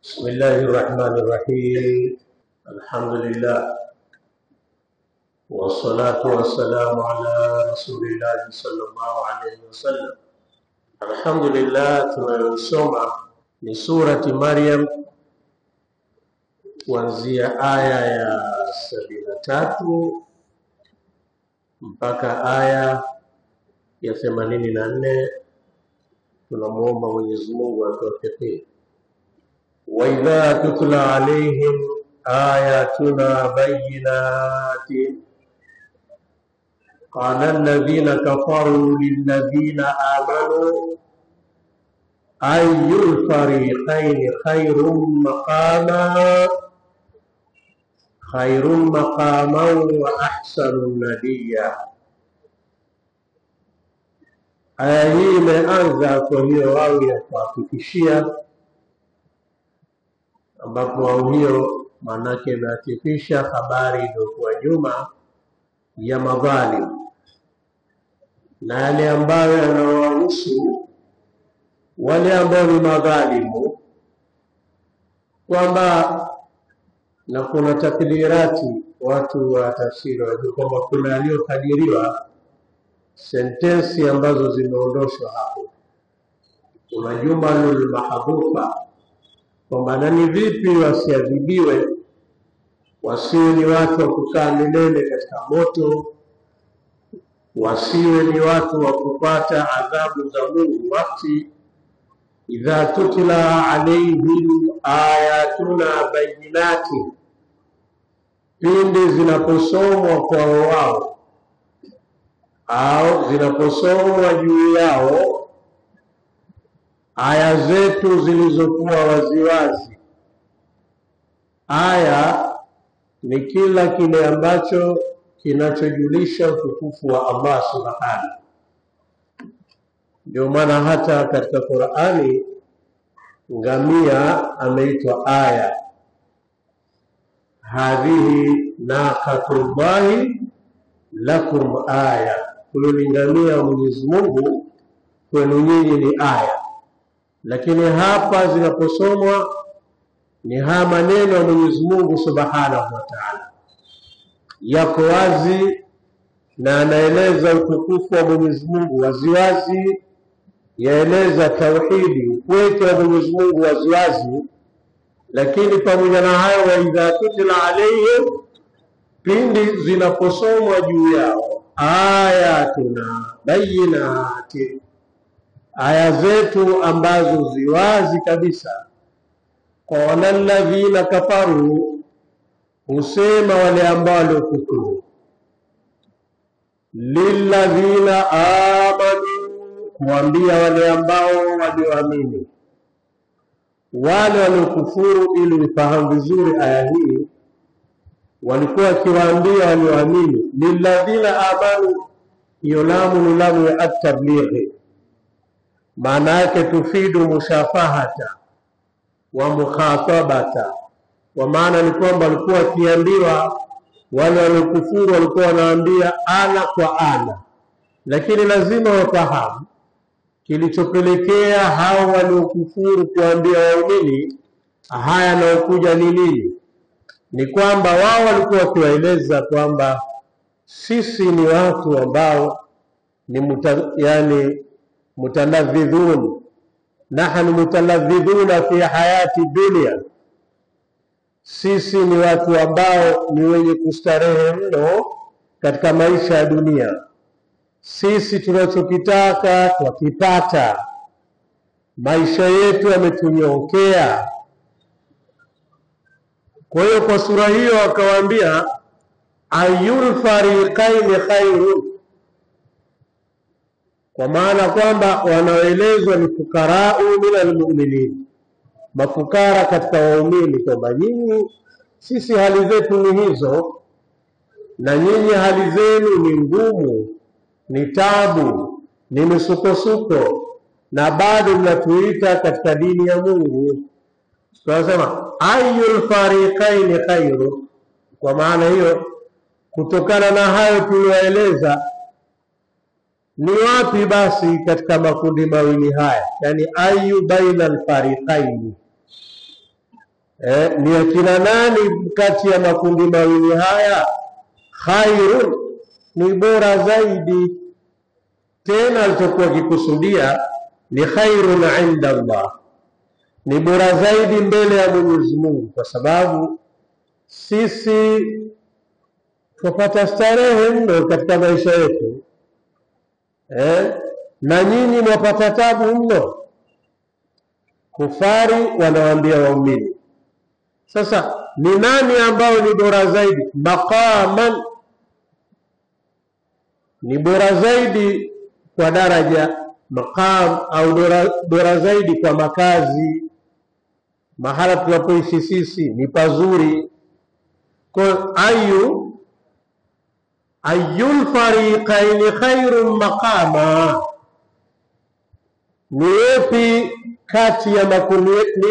بسم الله الرحمن الرحيم. الحمد لله والصلاة والسلام على رسول الله صلى الله عليه وسلم. الحمد لله. tunayosoma ni surati Maryam kuanzia aya ya 73 mpaka aya ya 84. Tunamuomba Mwenyezi Mungu atuwafikishe. وَإِذَا تُتْلَى عَلَيْهِمْ آيَاتُنَا بَيِّنَاتٍ قَالَ الَّذِينَ كَفَرُوا لِلَّذِينَ آمَنُوا أَيُّ الْفَرِيقَيْنِ خَيْرٌ مَقَامًا وَأَحْسَنُ نَدِيًّا. Aya hii imeanza kwa hiyo wao ya kuhakikishia, ambapo wao hiyo manake inahakikisha habari iliyokuwa nyuma ya madhalim na yale ambayo yanawahusu wale ambao ni madhalimu, kwamba na kuna takdirati watu wa tafsiri wajua kwamba kuna yaliyokadiriwa, sentensi ambazo zimeondoshwa hapo. Kuna jumalul mahdhufa, kwamba nani vipi wasiadhibiwe, wasiwe ni watu wa kukaa milele katika moto, wasiwe ni watu wa kupata adhabu za Mungu. Wakati idha tutla alayhim ayatuna bayinati, pindi zinaposomwa kwa wao au zinaposomwa juu yao aya zetu zilizokuwa waziwazi. Aya ni kila kile ambacho kinachojulisha utukufu wa Allah subhanahu. Ndio maana hata katika Qur'ani ngamia ameitwa aya. Hadhihi naqatullahi lakum aya, huyo ngamia wa Mwenyezi Mungu kwenu nyinyi ni aya. Lakini hapa zinaposomwa ni haya maneno ya Mwenyezi Mungu Subhanahu wa Ta'ala, yako wazi na anaeleza utukufu wa Mwenyezi Mungu waziwazi, yaeleza tauhidi, ukweli wa Mwenyezi Mungu waziwazi. Lakini pamoja na hayo, wa idha tutla alayhim, pindi zinaposomwa juu yao ayatuna bayinati, aya zetu ambazo ziwazi kabisa. Qala alladhina kafaru, husema wale ambao waliokufuru, lilladhina amanu, kuambia wale ambao walioamini. Wale waliokufuru, ili ufahamu vizuri aya hii, walikuwa wakiwaambia walioamini. Lilladhina amanu, hiyo lamu ni lamu ya at-tablighi, maana yake tufidu mushafahata wa mukhatabata. Kwa maana ni kwamba walikuwa wakiambiwa, wale waliokufuru walikuwa wanaambia ana kwa ana. Lakini lazima wafahamu kilichopelekea hao waliokufuru kuambia waumini haya yanayokuja ni nini. Ni kwamba wao walikuwa wakiwaeleza kwamba sisi ni watu ambao ni mutaladhidhun, nahnu mutaladhidhuna fi hayati dunia, sisi ni watu ambao ni wenye kustarehe mno katika maisha ya dunia. Sisi tunachokitaka twakipata, maisha yetu yametunyokea. Kwa hiyo kwa sura hiyo akawaambia ayyul fariqaini khairun, kwa maana kwamba wanaoelezwa ni fukarau minal mu'minin, mafukara katika waumini, kwamba nyinyi, sisi hali zetu ni hizo, na nyinyi hali zenu ni ngumu, ni tabu, ni misukosuko, na bado mnatuita katika dini ya Mungu. Tunasema ayyul fariqaini khairu. Kwa maana hiyo, kutokana na hayo tulioeleza, ni wapi basi katika makundi mawili haya, yani ayu baina alfariqaini, ni akina nani kati ya makundi mawili haya? Khairun, ni bora zaidi. Tena alichokuwa kikusudia ni khairun inda Allah, ni bora zaidi mbele ya Mwenyezi Mungu, kwa sababu sisi tupata starehe mno katika maisha yetu, na nyinyi mwapata tabu mno. Kufari wanawaambia waumini. Sasa ni nani ambao ni bora zaidi? Maqaman, ni bora zaidi kwa daraja. Maqam au bora zaidi kwa makazi, mahala tunapoishi sisi ni pazuri. Kwa ayul fariqaini khairun maqama, ni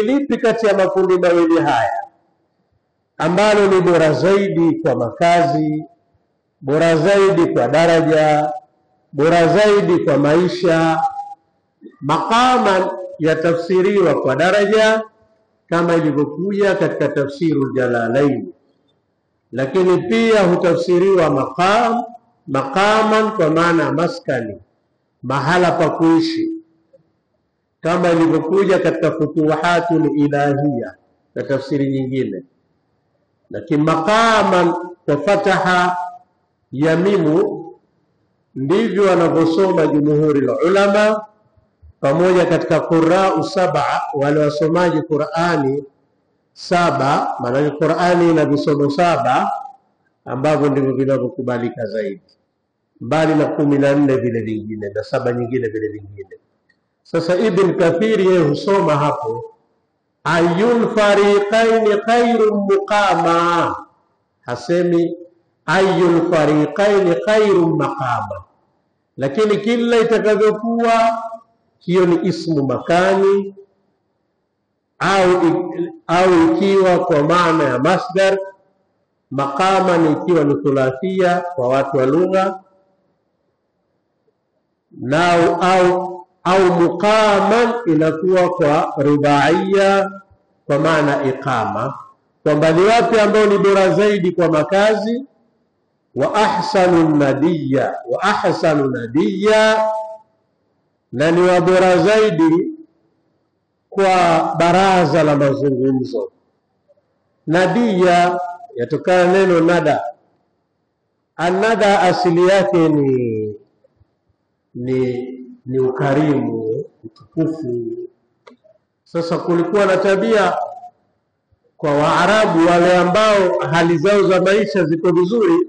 lipi kati ya makundi mawili haya ambalo ni bora zaidi kwa makazi, bora zaidi kwa daraja, bora zaidi kwa maisha? Maqaman yatafsiriwa kwa daraja kama ilivyokuja katika tafsirul Jalalain, lakini pia hutafsiriwa maqaman kwa maana maskani, mahala pa kuishi, kama ilivyokuja katika Futuhatul Ilahiyya na tafsiri nyingine. Lakini maqaman kwa fataha ya mimu, ndivyo wanavyosoma jumhuri ulama pamoja katika qurra'u sab'a, wale wasomaji Qur'ani saba. Maana Qur'ani ina visomo saba ambavyo ndivyo vinavyokubalika zaidi, mbali na 14 vile vingine na saba nyingine vile vingine. Sasa Ibn Kathir yeye husoma hapo ayul fariqaini khairun muqama, hasemi ayul fariqaini khairun maqama, lakini kila itakavyokuwa hiyo ni ismu makani au ikiwa kwa maana ya masdar. Maqama ni ikiwa ni thulathia kwa watu wa lugha, au muqaman inakuwa kwa rubaiya kwa maana iqama, kwamba ni wapi ambao ni bora zaidi kwa makazi. Wa ahsanu nadiya, na ni wa bora zaidi kwa baraza la mazungumzo. Nadiya yatokana neno nada. Anada asili yake ni ukarimu, utukufu. Sasa kulikuwa na tabia kwa Waarabu wale ambao hali zao za maisha ziko vizuri,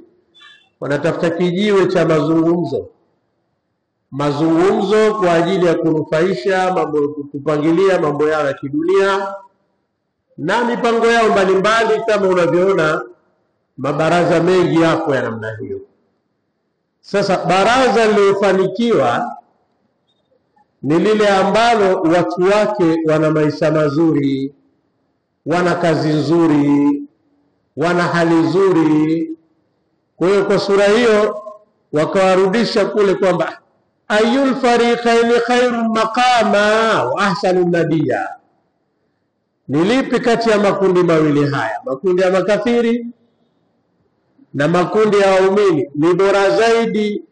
wanatafuta kijiwe cha mazungumzo kwa ajili ya kunufaisha kupangilia mambo yao ya kidunia na mipango yao mbalimbali, kama unavyoona mabaraza mengi hapo ya namna hiyo. Sasa baraza lililofanikiwa ni lile ambalo watu wake wana maisha mazuri, wana kazi nzuri, wana hali nzuri. Kwa hiyo kwa sura hiyo wakawarudisha kule kwamba ayul fariqaini khairun maqama wa ahsanu nadiya, ni lipi kati ya makundi mawili haya, makundi ya makafiri na makundi ya waumini, ni bora zaidi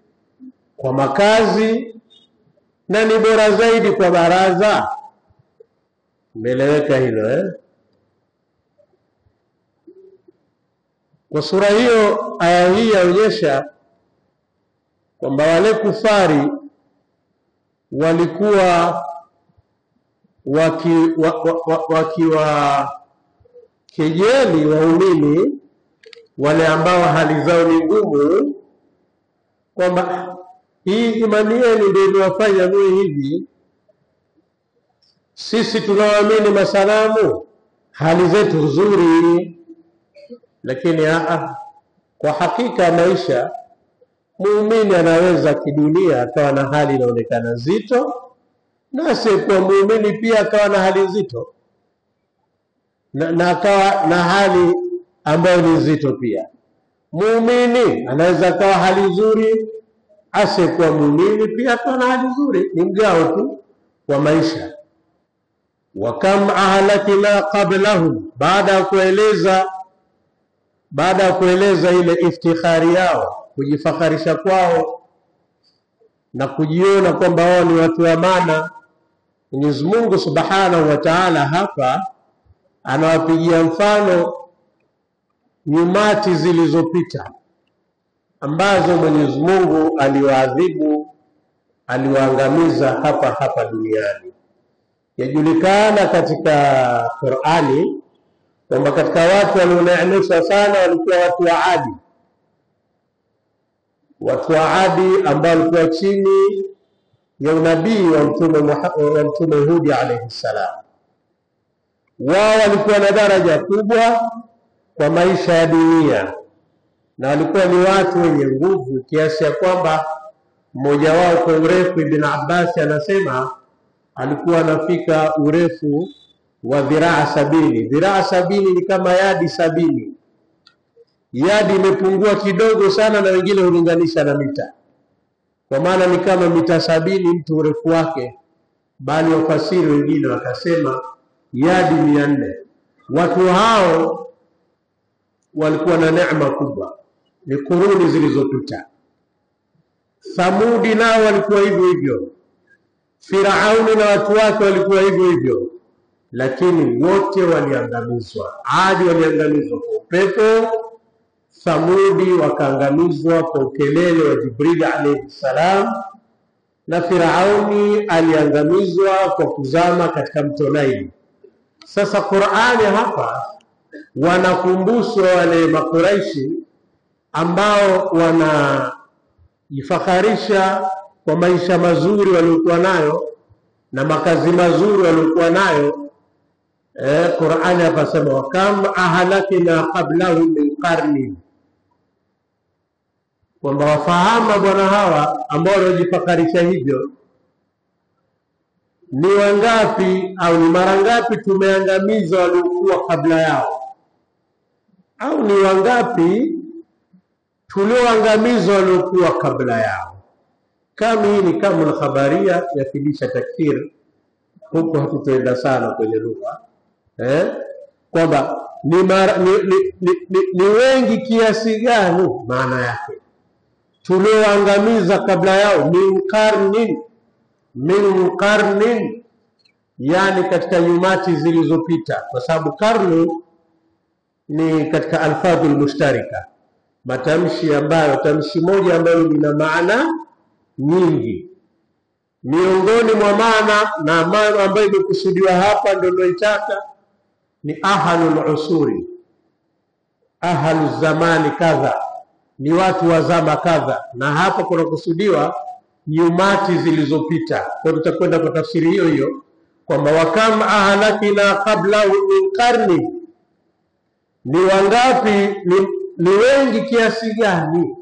kwa makazi na ni bora zaidi kwa baraza? Umeeleweka hilo Kwa sura hiyo aya hii yaonyesha kwamba wale kufari walikuwa wakiwa kejeli waumini wale ambao hali zao ni ngumu, kwamba hii imani yenu ndio inawafanya mwe hivi. Sisi tunaamini masalamu, hali zetu nzuri, lakini kwa hakika maisha, muumini anaweza kidunia akawa na hali inaonekana nzito, na asiyekuwa muumini pia akawa na hali nzito na akawa na hali ambayo ni nzito pia. Muumini anaweza akawa hali nzuri, asiyekuwa muumini pia akawa na hali nzuri. Ni mgao tu wa maisha. wa kam ahlakna qablahum, baada ya kueleza ile iftikhari yao, kujifakharisha kwao na kujiona kwamba wao ni watu wa maana. Mwenyezi Mungu Subhanahu wa Ta'ala hapa anawapigia mfano nyumati zilizopita ambazo Mwenyezi Mungu aliwaadhibu, aliwaangamiza hapa duniani. Yajulikana katika Qur'ani kwamba katika watu walioneemeshwa sana walikuwa watu wa Adi ambao walikuwa chini ya unabii wa Mtume Hudi alayhi salam. Wao walikuwa na daraja kubwa kwa maisha ya dunia na walikuwa ni watu wenye nguvu kiasi ya kwamba mmoja wao kwa urefu, Ibn Abbas anasema alikuwa anafika urefu wa dhiraa 70. Dhiraa 70 ni kama yadi 70. Yadi imepungua kidogo sana, na wengine hulinganisha na mita, kwa maana ni kama mita 70 mtu urefu wake, bali wafasiri wengine wakasema yadi 400. Watu hao walikuwa na neema kubwa, ni kuruni zilizopita. Thamudi nao walikuwa hivyo hivyo, Firauni na watu wake walikuwa hivyo hivyo, lakini wote waliangamizwa. Adi waliangamizwa kwa upepo, Thamudi wakaangamizwa kwa ukelele wa Jibril alayhi salam, na Firauni aliangamizwa kwa kuzama katika mto Naili. Sasa Qur'ani hapa wanakumbushwa wale Makuraishi ambao wanajifakharisha kwa maisha mazuri waliokuwa nayo na makazi mazuri waliokuwa nayo. Qur'ani hapa sema wa kam ahlakna qablahum min qarni, kwamba wafahamu bwana hawa ambao wanajifakharisha hivyo ni wangapi au ni mara ngapi tumeangamiza waliokuwa kabla yao, au ni wangapi tulioangamiza waliokuwa kabla yao. Kama hii ni kama na khabaria yafilisha takfir, huko hatutaenda sana kwenye lugha, kwamba ni wengi kiasi gani, maana yake tulioangamiza kabla yao, min qarnin, yani katika nyumati zilizopita, kwa sababu karnu ni katika alfadhul mushtarika, matamshi ambayo tamshi moja ambayo lina maana nyingi. Miongoni mwa maana na maana ambayo imekusudiwa hapa ndio ninaitaka ni ahlul usuri, ahlu zamani kadha, ni watu wa zama kadha, na hapa kuna kusudiwa nyumati zilizopita. Kwa tutakwenda kwa tafsiri hiyo hiyo kwamba wakam ahlakina qabla min qarni, ni wangapi, ni wengi kiasi gani,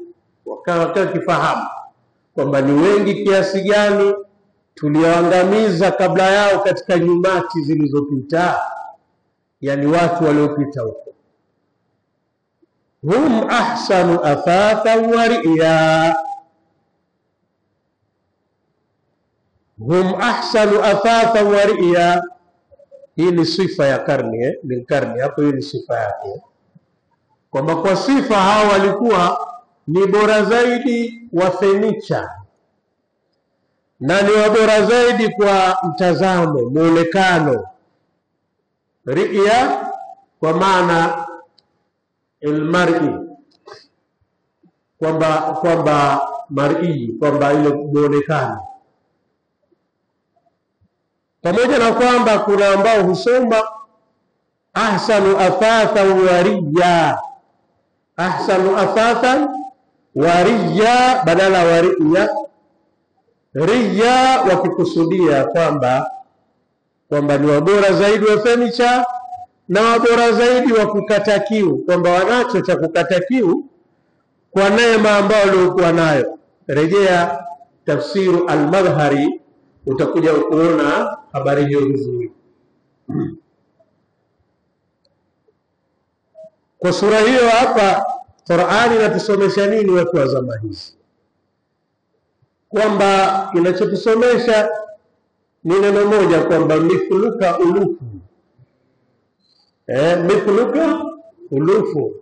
wakawa kifahamu kwamba ni wengi kiasi gani tuliangamiza kabla yao katika nyumati zilizopita, yani watu waliopita huko. Hum ahsanu athathan wa ri'ya, hum ahsanu athathan wa ri'ya. Hii ni sifa ya karni, min karni, hapo hii ni sifa yake, kwamba kwa sifa hao walikuwa ni bora zaidi wa fenicha na ni bora zaidi kwa mtazamo, muonekano. Ri'ya kwa maana almar'i, kwamba mar'i, kwamba ile muonekano. Pamoja na kwamba kuna ambao husoma ahsanu athathan wa riya, ahsanu athathan wa riya badala wa riya. Riya wakikusudia kwamba ni wabora zaidi wa furniture na wabora zaidi wa kukata kiu, kwamba wanacho cha kukata kiu kwa neema ambayo walikuwa nayo. Rejea tafsiru al-Madhhari utakuja kuona habari hiyo vizuri. Kwa sura hiyo hapa Qur'ani inatusomesha nini watu wa zama hizi? Kwamba inachotusomesha ni neno moja kwamba mithluka ulufu. Mithluka ulufu,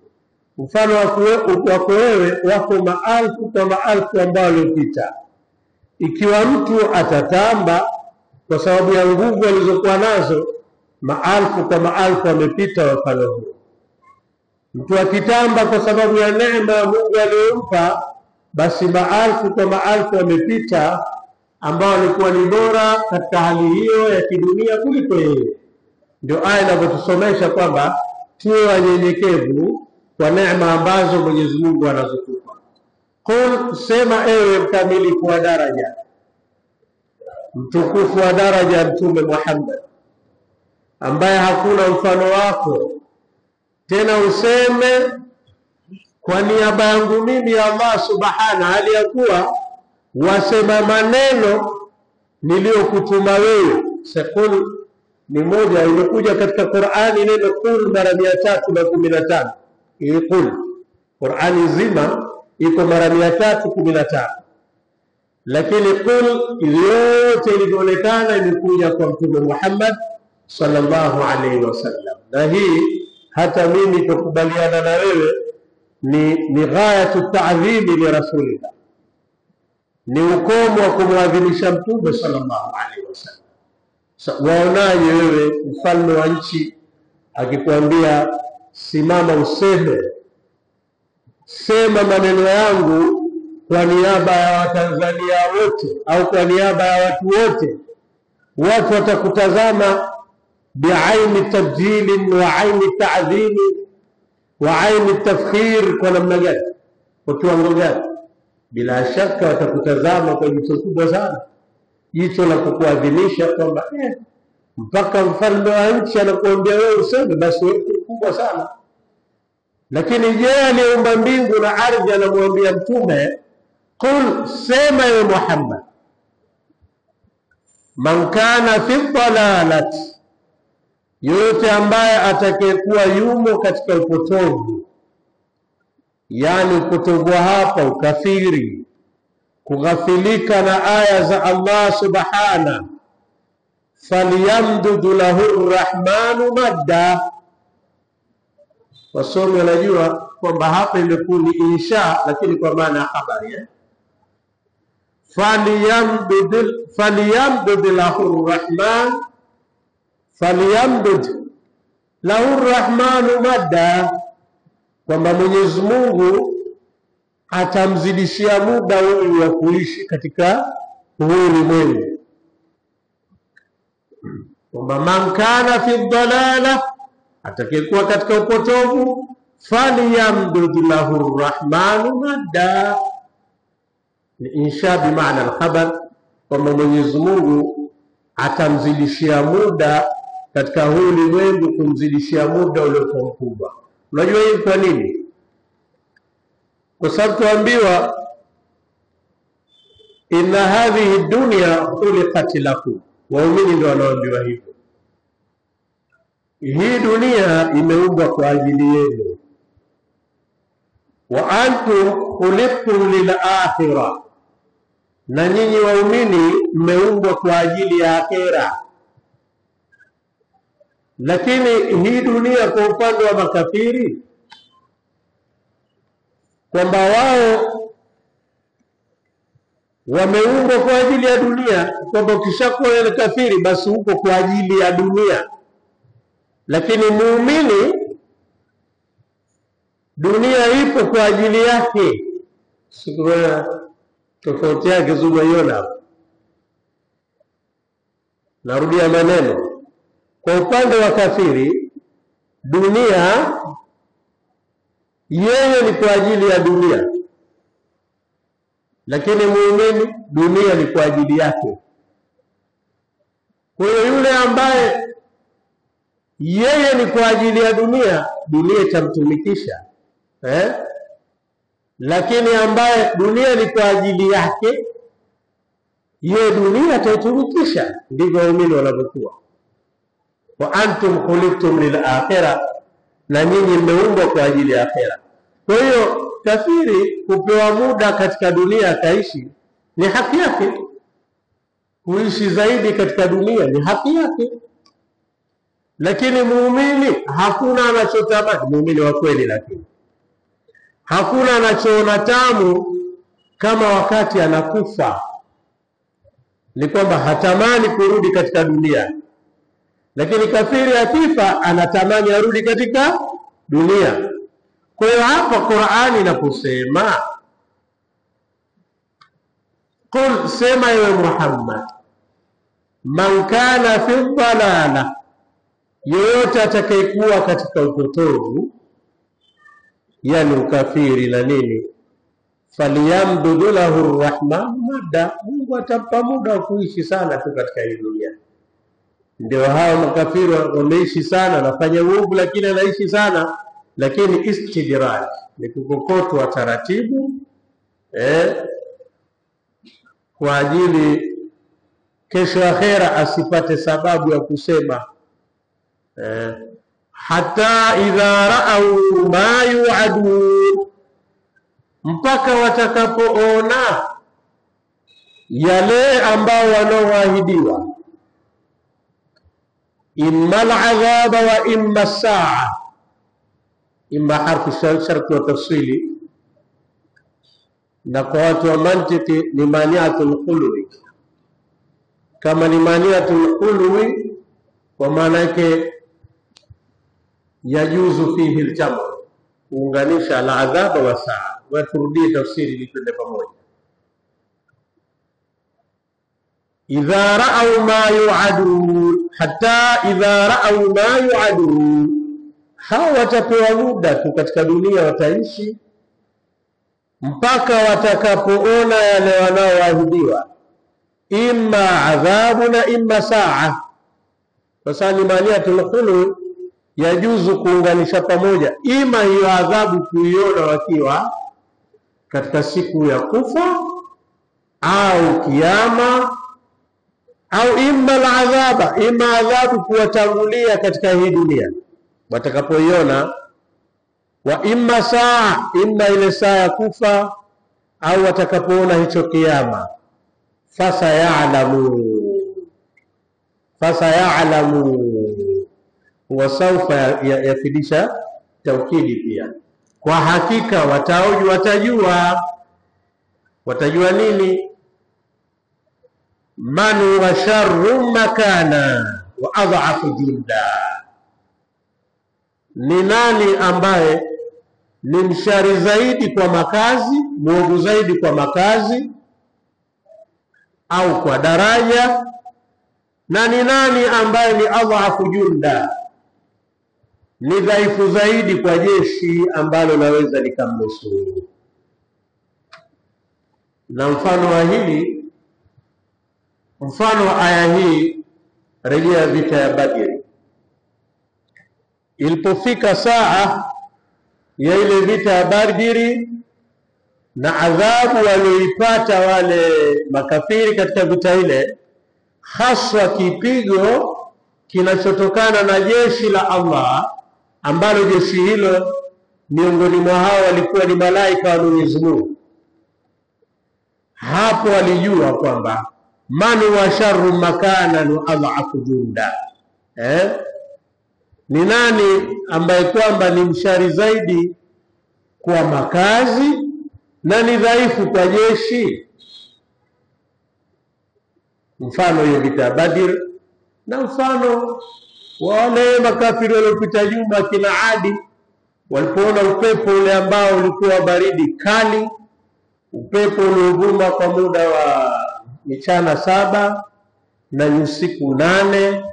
mfano wako wewe wako maelfu kwa maelfu ambao waliopita. Ikiwa mtu atatamba kwa sababu ya nguvu alizokuwa nazo, maelfu kwa maelfu wamepita wafano huo. Mtu akitamba kwa sababu ya neema ya Mungu aliyompa, basi maelfu kwa maelfu wamepita ambao walikuwa ni bora katika hali hiyo ya kidunia kuliko yeye. Ndio aya inavyotusomesha kwamba tuwe wanyenyekevu kwa neema ambazo Mwenyezi Mungu anazotupa. Qul, sema ewe mkamilifu wa daraja, mtukufu wa daraja, Mtume Muhammad ambaye hakuna mfano wako, tena useme kwa niaba yangu mimi Allah subhana, hali ya kuwa wasema maneno niliyokutuma wewe. Sekul ni moja, imekuja katika Qur'ani neno qul mara 315. Hii qul Qur'ani zima iko mara 315, lakini qul yote ilivyoonekana imekuja kwa Mtume Muhammad sallallahu alaihi wasallam. Na hii hata mimi kukubaliana na wewe ni ghayatu ta'dhimi li rasulillah, ni ukomo wa kumwadhimisha Mtume sallallahu alaihi wasallam. Waonaje wewe mfalme wa nchi akikwambia simama useme, sema maneno yangu kwa niaba ya Watanzania wote au kwa niaba ya watu wote, watu watakutazama bi'aini tabjili wa aini ta'dhimi wa aini tafkhir, kwa namna gani, kwa kiwango gani? Bila shaka watakutazama kwa jicho kubwa sana, jicho la kukuadhimisha kwamba mpaka mfalme wa nchi anakuambia wewe useme, basi wewe kubwa sana. Lakini je, aliyeumba mbingu na ardhi anamwambia mtume qul, sema ya Muhammad, man kana fi dhalalati, yote ambaye atakayekuwa yumo katika upotovu, yani upotovu hapa ukafiri, kughafilika na aya za Allah subhana, falyamdud lahu arrahmanu madda. Wasomi wanajua kwamba hapa imekuwa ni insha, lakini kwa maana ya habari. Falyamdud lahu arrahman, falyamdud lahu arrahmanu madda, kwamba Mwenyezi Mungu atamzidishia muda huyu wa kuishi katika huu ulimwengu. Kwamba man kana fi dhalala, atakayekuwa katika upotovu, falyamdud lahu arrahmanu madda. Ni insha bi maana al-khabar, kwamba Mwenyezi Mungu atamzidishia muda katika huu ulimwengu, kumzidishia muda uliokuwa mkubwa. Unajua hii kwa nini? Kwa sababu tuambiwa inna hadhihi dunya khuliqat lakum, waumini ndio wanaambiwa hivyo, hii dunia imeumbwa kwa ajili yenu. Wa antum khuliqtum lil akhirah, na nyinyi waumini mmeumbwa kwa ajili ya akhera. Lakini hii dunia kwa upande wa makafiri, kwamba wao wameumbwa kwa ajili ya dunia, kwamba ukishakuwa ni kafiri basi uko kwa ajili ya dunia. Lakini muumini, dunia ipo kwa ajili yake. Sikuona tofauti yake zungaiona. Narudia maneno, kwa upande wa kafiri, dunia yeye ni kwa ajili ya dunia, lakini muumini dunia ni kwa ajili yake. Kwa hiyo yule ambaye yeye ni kwa ajili ya dunia, dunia itamtumikisha, lakini ambaye dunia ni kwa ajili yake, yeye dunia itaitumikisha. Ndivyo waumini wanavyokuwa. Wa antum khuliqtum lil akhirah, na nyinyi mmeumbwa kwa ajili ya akhera. Kwa hiyo kafiri kupewa muda katika dunia akaishi ni haki yake, kuishi zaidi katika dunia ni haki yake, lakini muumini hakuna anachotamani, muumini wa kweli, lakini hakuna anachoona tamu kama wakati anakufa, ni kwamba hatamani kurudi katika dunia. Lakini kafiri akifa anatamani arudi katika dunia. Kwa hiyo hapa Qur'ani inaposema qul, sema ewe Muhammad, man kana fi dhalala, yoyote atakayekuwa katika upotovu, yani ukafiri na nini, faliyamdudu lahu arrahman madda, Mungu atampa muda wa kuishi sana tu katika hii dunia. Ndio hao makafiri wameishi sana, nafanya uovu lakini anaishi sana, lakini istidraj ni kukokotwa taratibu kwa ajili kesho akhera asipate sababu ya kusema hata idha ra'au ma yu'adun, mpaka watakapoona yale ambao wanaoahidiwa, imma al'adhaba wa imma as-sa'a, imma harfu sharti wa tafsili, na kwa watu wa mantiki ni maniatul khulwi. Kama ni maniatul khulwi, kwa maana yake yajuzu fihi al-jamu, kuunganisha al-adhaba wa saa. Waturudie tafsiri ili twende pamoja. Idha ra'au ma yu'adun, hatta idha ra'au ma yu'adun, hawa watapewa muda tu katika dunia, wataishi mpaka watakapoona yale wanaoahidiwa, imma adhabu na imma saa. Kwa sababu maniatul khulu yajuzu kuunganisha pamoja, ima hiyo adhabu kuiona wakiwa katika siku ya kufa au kiyama, au imma al-adhaba, imma adhabu kuwatangulia katika hii dunia watakapoiona, wa imma saa, imma ile saa ya kufa, au watakapoona hicho kiyama. Fasayalamu wa sawfa yafidisha taukidi pia, kwa hakika watajua nini? Man wa sharru makana wa adhafu junda, ni nani ambaye ni mshari zaidi kwa makazi, mwovu zaidi kwa makazi au kwa daraja, na ni nani ambaye ni adhafu junda, ni dhaifu zaidi kwa jeshi ambalo laweza likamnusuru. Na mfano wa hili, mfano wa aya hii, rejea vita ya Badri. Ilipofika saa ya ile vita ya Badri na adhabu walioipata wale makafiri katika vita ile, haswa kipigo kinachotokana na jeshi la Allah, ambalo jeshi hilo miongoni mwa hao walikuwa ni malaika wa Mwenyezi Mungu. Hapo walijua kwamba man wa sharru makana wa adhafu junda, ni nani ambaye kwamba ni mshari zaidi kwa makazi na ni dhaifu kwa jeshi. Mfano hiyo vita Badr, na mfano wale makafiri waliopita nyuma kina Adi, walipoona upepo ule ambao ulikuwa baridi kali, upepo uliovuma kwa muda wa michana 7 na usiku 8,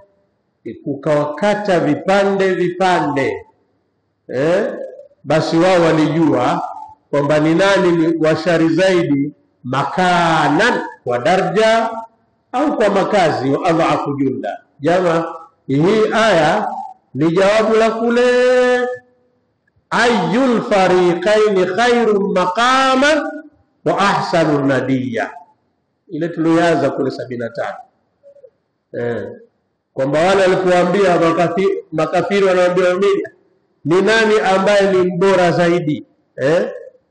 ukawakata vipande, basi wao walijua kwamba ni nani washari zaidi makanan, kwa daraja au kwa makazi, wa adhafu junda. Jama, hii aya ni jawabu la kule ayyul fariqaini khairun maqaman wa ahsanu nadiya, ile tulianza kule 75, kwamba wale walipoambia makafiri wanaambia waumini, ni nani ambaye ni mbora zaidi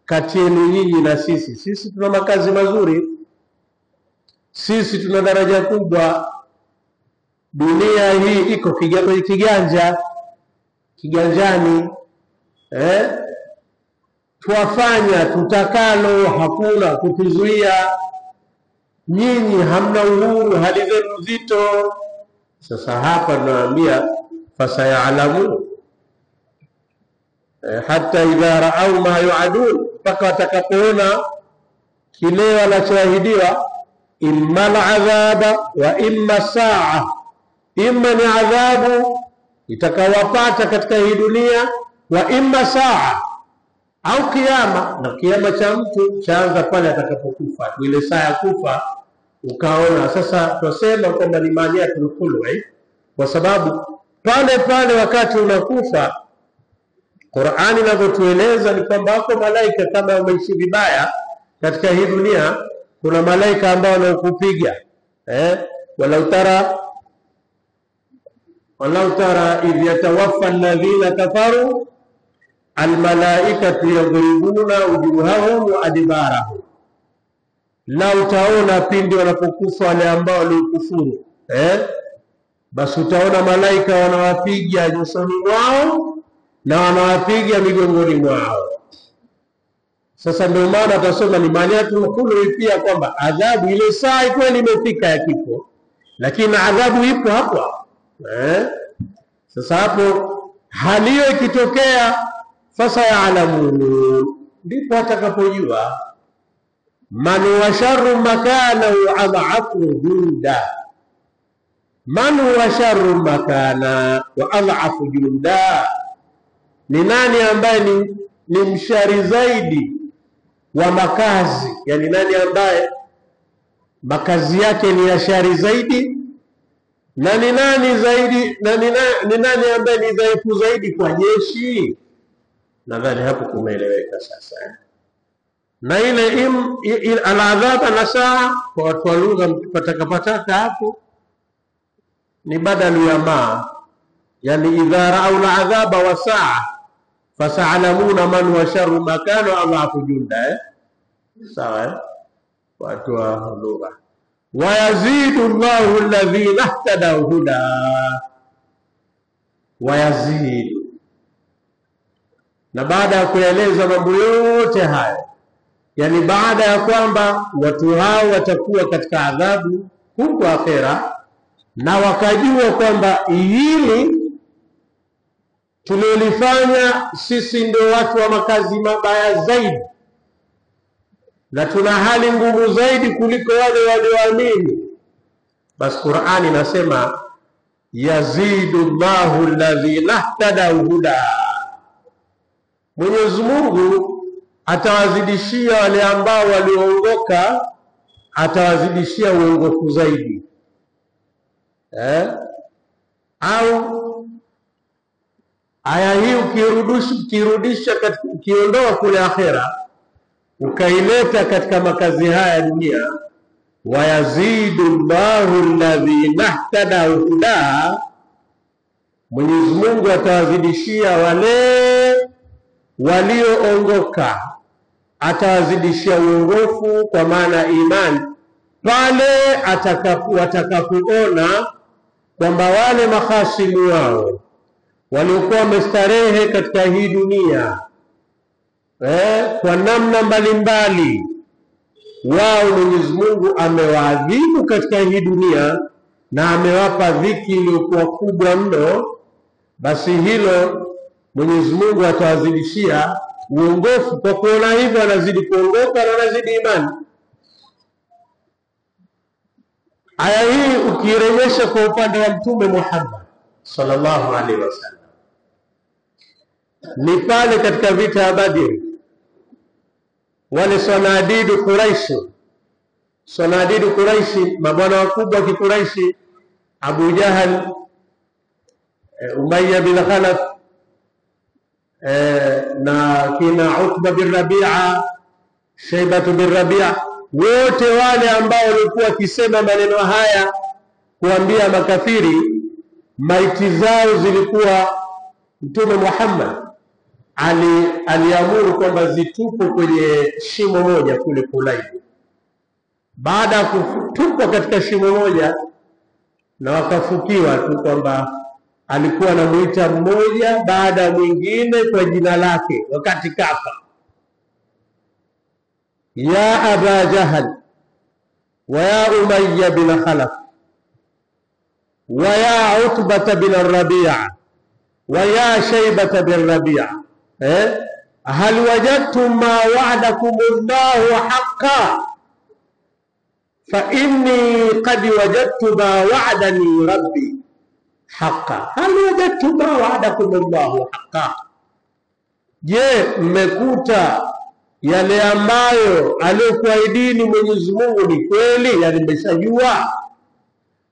kati yenu nyinyi na sisi tuna makazi mazuri, Sisi tuna daraja kubwa. Dunia hii iko kiganjani, tuwafanya tutakalo, hakuna kutuzuia. Nyinyi hamna uhuru, hali zenu nzito. Sasa hapa tunaambia fasayalamu hata idha raau ma yuadun, mpaka watakapoona kile wanachoahidiwa, imma al-adhaba wa imma saa, imma ni adhabu itakawapata katika hii dunia, wa imma saa, au kiyama. Na kiyama cha mtu chaanza pale atakapokufa, ile saa ya kufa ukaona. Sasa tusema kwamba ni maniatul khulwi, kwa sababu pale wakati unakufa, Qur'ani inavyotueleza ni kwamba wako malaika kama wameishi vibaya katika hii dunia. Kuna malaika ambao wanakupiga, walau tara idh yatawaffa alladhina kafaru almalaikatu yadribuna wujuhahum wa adbarahum. La utaona pindi wanapokufa wale ambao walikufuru, basi utaona malaika wanawapiga nyusoni mwao na wanawapiga migongoni mwao. Sasa ndio maana tutasoma ni maniatul khulwi pia, kwamba adhabu ile saa kweli imefika ya kifo, lakini adhabu ipo hapo. Sasa hapo hali hiyo ikitokea, fasayalamun, ndipo atakapojua man wa sharru makana wa adhafu junda. Man wa sharru makana wa adhafu junda, ni nani ambaye ni mshari zaidi wa makazi, yani nani ambaye makazi yake ni ya shari zaidi, na ni nani zaidi, na ni nani ambaye ni dhaifu zaidi kwa jeshi. Nadhani hapo kumeeleweka sasa. Na ile aladhaba na saa, kwa watu wa lugha pataka hapo ni badalu ya ma, yani idha ra'au aladhaba wa saa fasalamuna man wa sharru makana wa adhafu junda. Sawa, watu wa lugha. Wa yazidu Allahu alladhina ihtadaw huda, wa yazidu. Na baada ya kueleza mambo yote haya, yani baada ya kwamba watu hao watakuwa katika adhabu huko akhera, na wakajua kwamba hili tulilofanya sisi ndio watu wa makazi mabaya zaidi, na tuna hali ngumu zaidi kuliko wale walioamini, basi Qur'ani inasema yazidu Allahu alladhina ihtadaw huda, Mwenyezi Mungu atawazidishia wale ambao walioongoka, atawazidishia uongofu zaidi. Au aya hii ukirudisha ukiondoa kule akhera ukaileta katika makazi haya dunia, wa yazidu Allahu alladhina ihtadaw huda, Mwenyezi Mungu atawazidishia wale walioongoka, atawazidishia uongofu, kwa maana imani, pale watakapoona kwamba wale mahasimu wao waliokuwa wamestarehe katika hii dunia kwa namna mbalimbali, wao Mwenyezi Mungu amewaadhibu katika hii dunia na amewapa dhiki iliyokuwa kubwa mno, basi hilo Mwenyezi Mungu atawazidishia uongofu. Kwa kuona hivyo anazidi kuongoka na anazidi imani. Aya hii ukirejesha kwa upande wa Mtume Muhammad sallallahu alaihi wasallam, ni pale katika vita ya Badr, wale sanadidu Quraishi, mabwana wakubwa wa Quraishi, Abu Jahal, Umayya bin Khalaf, na kina Utba bin Rabi'a, Shayba bin Rabi'a, wote wale ambao walikuwa wakisema maneno haya kuambia makafiri, maiti zao zilikuwa Mtume Muhammad aliamuru kwamba zitupwe kwenye shimo moja kule Kulaibu. baada ya kutupwa katika shimo moja na wakafukiwa tu kwamba alikuwa anamuita mmoja baada ya mwingine kwa jina lake wakati kafa. Ya Aba Jahal wa ya Umayya bin Khalaf wa ya Utbata bin Rabi'a wa ya Shaybata bin Rabi'a, hal wajadtum ma wa'adakum Allahu haqqan fa inni qad wajadtu ma wa'adani rabbi haqqan. Hal wajadtum ma wa'adakum Allahu haqqan, je, mmekuta yale ambayo aliyokuahidini Mwenyezi Mungu ni kweli? Yani mmeshajua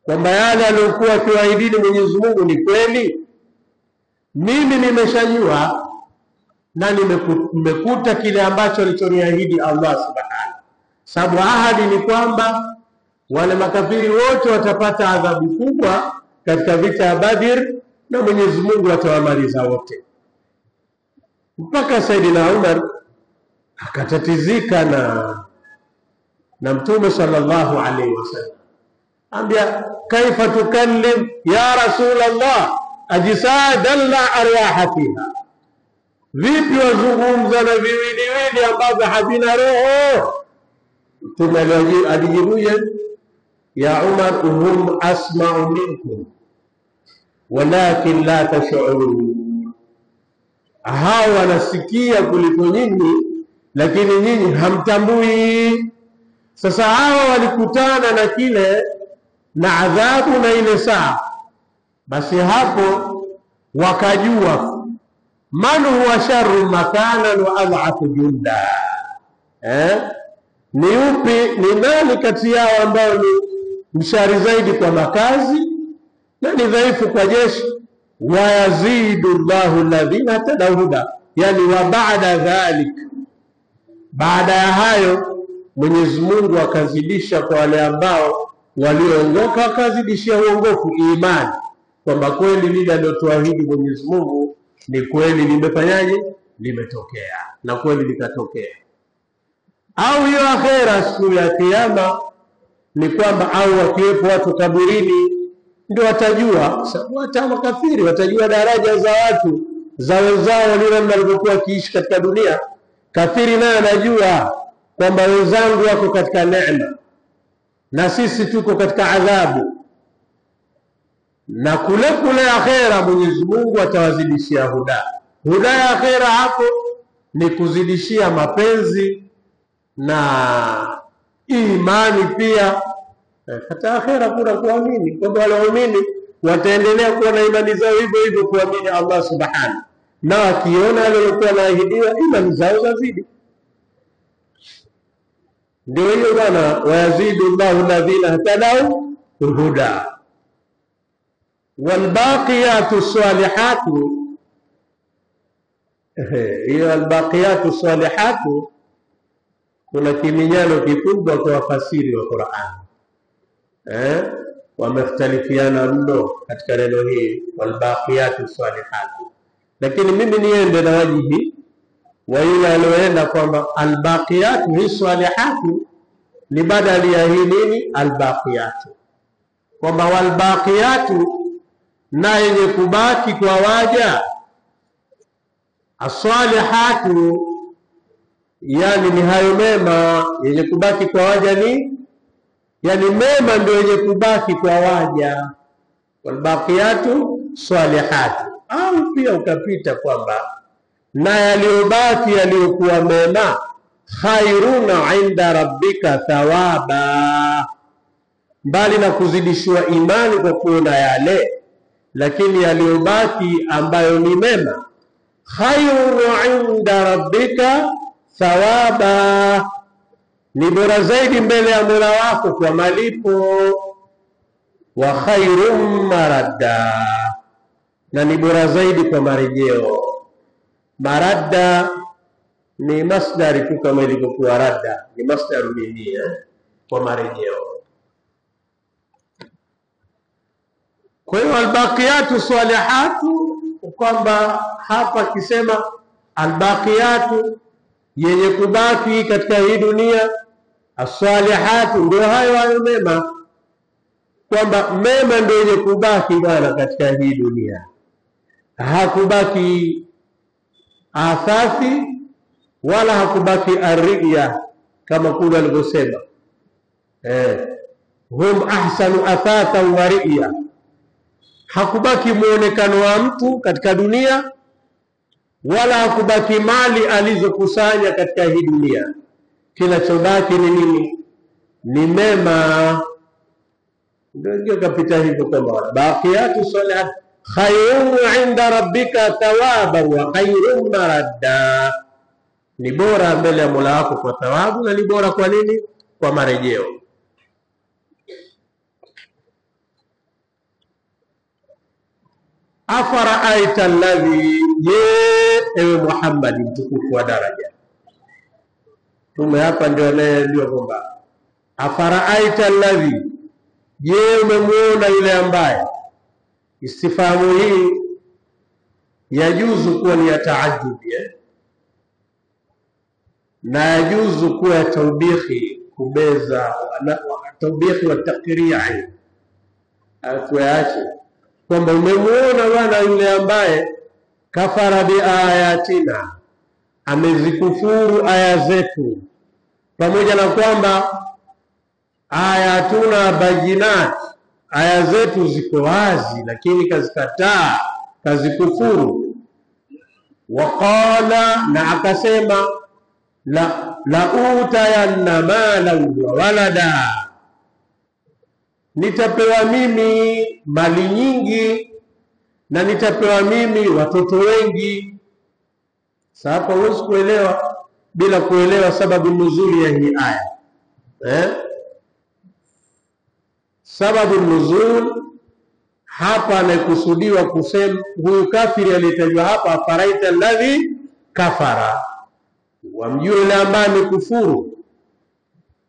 kwamba yale aliyokuwa akiahidini Mwenyezi Mungu ni kweli? Mimi nimeshajua na nimekuta kile ambacho alichoniahidi Allah subhanahu. Sababu ahadi ni kwamba wale makafiri wote watapata adhabu kubwa katika vita ya Badr na Mwenyezi Mungu atawamaliza wote. Mpaka Saidina Umar akatatizika na Mtume sallallahu alaihi wasallam, ambia kaifa tukallim ya Rasulullah ajsadan la arwaha fiha, vipi wazungumza na viwiliwili ambavyo havina roho? Mtume alijibuje, ya Umar hum asma'u minkum walakin la tash'urun, hao wanasikia kuliko nyinyi lakini nyinyi hamtambui. Sasa hao walikutana na kile na adhabu na ile saa, basi hapo wakajua man huwa sharru makanan wa adhafu junda, ni upi, ni nani kati yao ambao ni mshari zaidi kwa makazi na ni dhaifu kwa jeshi. Wa yazidu Allahu alladhina tadawuda, yani wa ba'da dhalik, baada ya hayo Mwenyezi Mungu akazidisha kwa wale ambao walioongoka, akazidishia uongofu imani, kwamba kweli lile alilotuahidi Mwenyezi Mungu ni kweli limefanyaje, limetokea, na kweli likatokea. Au hiyo akhera, siku ya kiyama, ni kwamba au wakiwepo watu kaburini ndio watajua. Sababu hata makafiri watajua daraja za watu za wenzao walivyokuwa wakiishi katika dunia. Kafiri naye anajua kwamba wenzangu wako katika neema na sisi tuko katika adhabu, na kule akhera Mwenyezi Mungu atawazidishia huda. Huda ya akhera hapo ni kuzidishia mapenzi na imani pia. Hata akhera kuna kuamini, kwamba wale waamini wataendelea kuwa na imani zao hivyo hivyo kuamini Allah subhanahu, na wakiona wale walikuwa wanaahidiwa imani zao zazidi. Ndio hiyo bwana, wayazidu Allahu alladhina hatadau huda. Walbaqiyatu salihatu, hiyo albaqiyatu salihatu kuna kiminyano kikubwa kwa wafasiri wa Qur'an, wamekhtalifiana mno katika neno hili walbaqiyatu salihatu, lakini mimi niende na wajihi wa yule alioenda kwamba albaqiyatu hi salihatu ni badali ya hii nini albaqiyatu, kwamba walbaqiyatu na yenye kubaki kwa waja, as-salihatu yani ni hayo mema yenye kubaki kwa waja, ni yani mema ndio yenye kubaki kwa waja, walbaqiyatu salihatu. Au pia ukapita kwamba na yaliyobaki yaliyokuwa mema, khairuna inda rabbika thawaba, mbali na kuzidishiwa imani kwa kuona yale, lakini yaliyobaki ambayo ni mema, khairuna inda rabbika thawaba, ni bora zaidi mbele ya Mola wako kwa malipo. Wa khairum maradda, na ni bora zaidi kwa marejeo. Maradda ni masdari tu kama ilivyokuwa radda, ni masdaru nini kwa marejeo. Kwa hiyo albaqiyatu salihatu, kwamba hapa kisema albaqiyatu yenye kubaki katika hii dunia as-salihatu ndio hayo mema, kwamba mema ndio yenye kubaki bwana katika hii dunia. Hakubaki athasi wala hakubaki ariya, kama kule alivyosema hum ahsanu athata wa riya. Hakubaki muonekano wa mtu katika dunia, wala hakubaki mali alizokusanya katika hii dunia. Kinachobaki ni nini? Ni mema. Ndio kapita hivyo kwamba baqiyatu salihat khayrun 'inda rabbika thawaban wa khayrun maradda, ni bora mbele ya Mola wako kwa thawabu, na ni bora kwa nini? Kwa marejeo. Afaraaita alladhi, je, ewe Muhammad mtukufu wa daraja, tume hapa ndio ndio kwamba afaraaita alladhi, je, umemuona yule ambaye. Istifahamu hii yajuzu kuwa ni ya taajubi na yajuzu kuwa ya taubihi, kubeza taubihi wa takri'i, atuache kwamba umemuona bwana yule ambaye kafara bi ayatina, amezikufuru aya zetu, pamoja na kwamba ayatuna bayinat, aya zetu ziko wazi, lakini kazikataa, kazikufuru. Waqala, na akasema la utayanna malan wa walada, nitapewa mimi mali nyingi na nitapewa mimi watoto wengi. Sasa hapo huwezi kuelewa bila kuelewa sababu nuzuli ya hii aya. Sababu nuzul hapa anakusudiwa kusema huyu kafiri aliyetajwa hapa, afaraita alladhi kafara, wamjue yule ambaye amekufuru.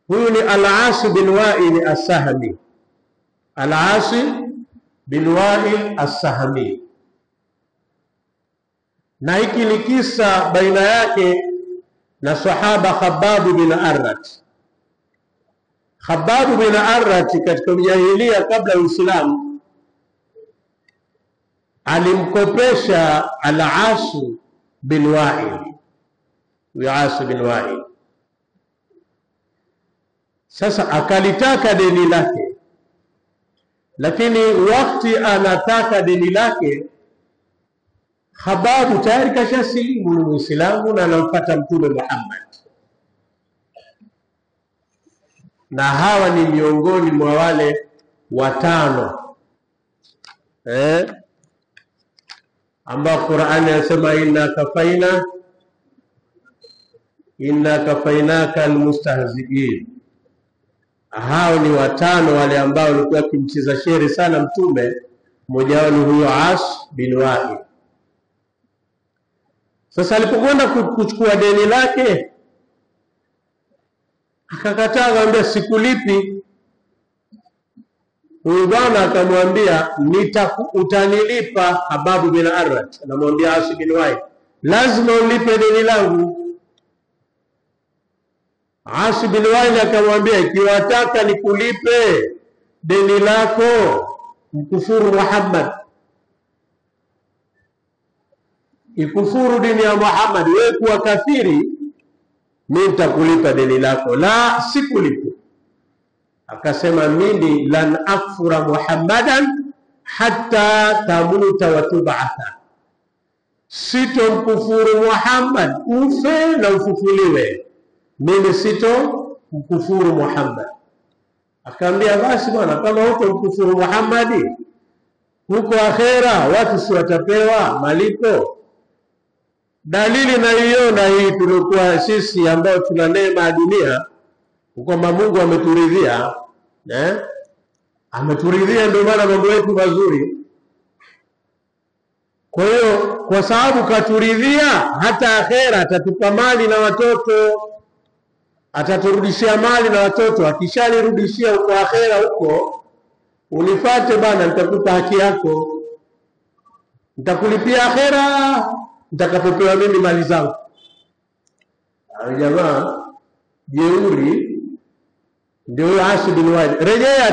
Huyu ni Al-As bin Wa'il as-Sahmi. Al-As bin Wa'il as-Sahmi, na hiki ni kisa baina yake na sahaba Khabbab bin Arrat. Khabbab bin Arrat katika ujahiliya kabla ya Uislamu alimkopesha Al-As bin Wa'il. Al-As bin Wa'il sasa akalitaka deni lake, lakini wakati anataka deni lake, Khabbab tayari kashasilimu, ni Muislamu na anampata Mtume Muhammad, na hawa ni miongoni mwa wale watano ambao Qur'ani inasema inna kafainaka almustahzi'in. Hao ni watano wale ambao walikuwa kimcheza shere sana Mtume. Mmoja wao ni huyo As bin Wa'il. Sasa alipokwenda kuchukua deni lake, akakataa, akamwambia sikulipi. Huyu bwana akamwambia utanilipa. Khabbab bin Arrat anamwambia As bin Wa'il, lazima ulipe deni langu. As bin Wa'il akamwambia, ikiwataka nikulipe deni lako, mkufuru Muhammad, ikufuru dini ya Muhammad, wewe kuwa kafiri, mimi nitakulipa deni lako. La, sikulipa. Akasema, mimi lan akfura Muhammadan hatta tamuta wa tub'atha, sitomkufuru Muhammad ufe na ufufuliwe, mimi sitomkufuru Muhammad. Akaambia, basi bwana, kama huko mkufuru Muhammad, huko akhera watu si watapewa malipo? Dalili naiona hii tulikuwa sisi ambao tuna neema ya dunia, kwamba Mungu ameturidhia, ameturidhia, ndio maana mambo yetu mazuri. Kwa hiyo kwa sababu katuridhia, hata akhera atatupa mali na watoto, ataturudishia mali na watoto. Akishanirudishia huko akhera huko, unifate bana, nitakupa haki yako, nitakulipia akhera nitakapopewa mimi mali zangu. Jamaa jeuri ndio Ash bin Wa'il. Rejea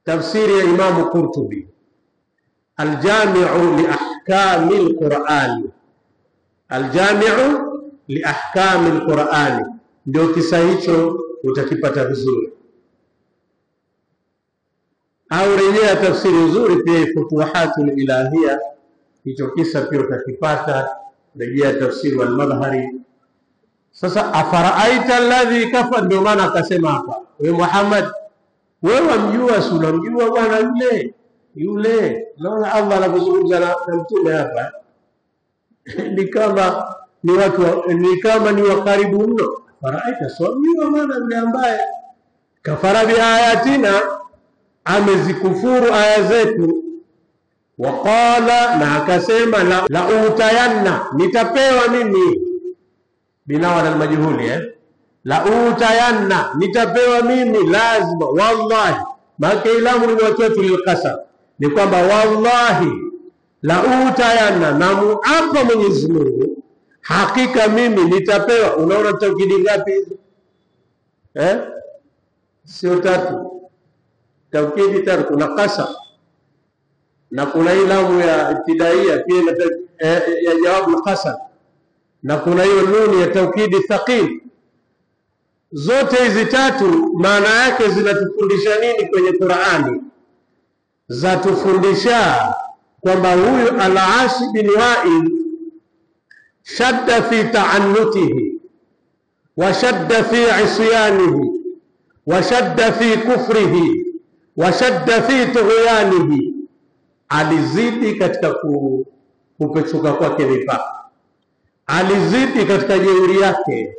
tafsiri ya Imam Qurtubi, Al-Jami'u li ahkami al-Qur'an, Al-Jami'u li ahkami al-Qur'an, ndio kisa hicho utakipata vizuri. Au rejea tafsiri nzuri pia Futuhatul Ilahia, hicho kisa pia utakipata. Rejea tafsiri al-Madhari. Sasa afaraaita alladhi kafa, ndio maana akasema hapa, wewe Muhammad, wewe wamjua, si unamjua bwana yule. Naona Allah anazungumza na mtume hapa ni kama ni watu, ni kama ni wakaribu mno. Faraaita, sio maana yule ambaye kafara bi ayatina, amezikufuru aya zetu. Waqala, na akasema la utayanna, nitapewa mimi, binawa na majhuli la utayanna, nitapewa mimi, lazima, wallahi. Maana ilamu ni watu lilqasam, ni kwamba wallahi la utayanna, na muapa Mwenyezi Mungu, hakika mimi nitapewa. Unaona taukidi ngapi hizo? Sio tatu, taukidi tatu. Kuna qasam na kuna ilamu ya ibtidaia pia ya jawabu qasam, na kuna hiyo nuni ya taukidi thaqil. Zote hizi tatu maana yake zinatufundisha nini kwenye Qur'ani? Zatufundisha kwamba huyu Al-Ash bin Wa'il shadda fi ta'annutihi wa shadda fi isyanihi wa shadda fi kufrihi wa shadda fi tughyanihi, alizidi katika kupechuka kwake mipaka, alizidi katika jeuri yake.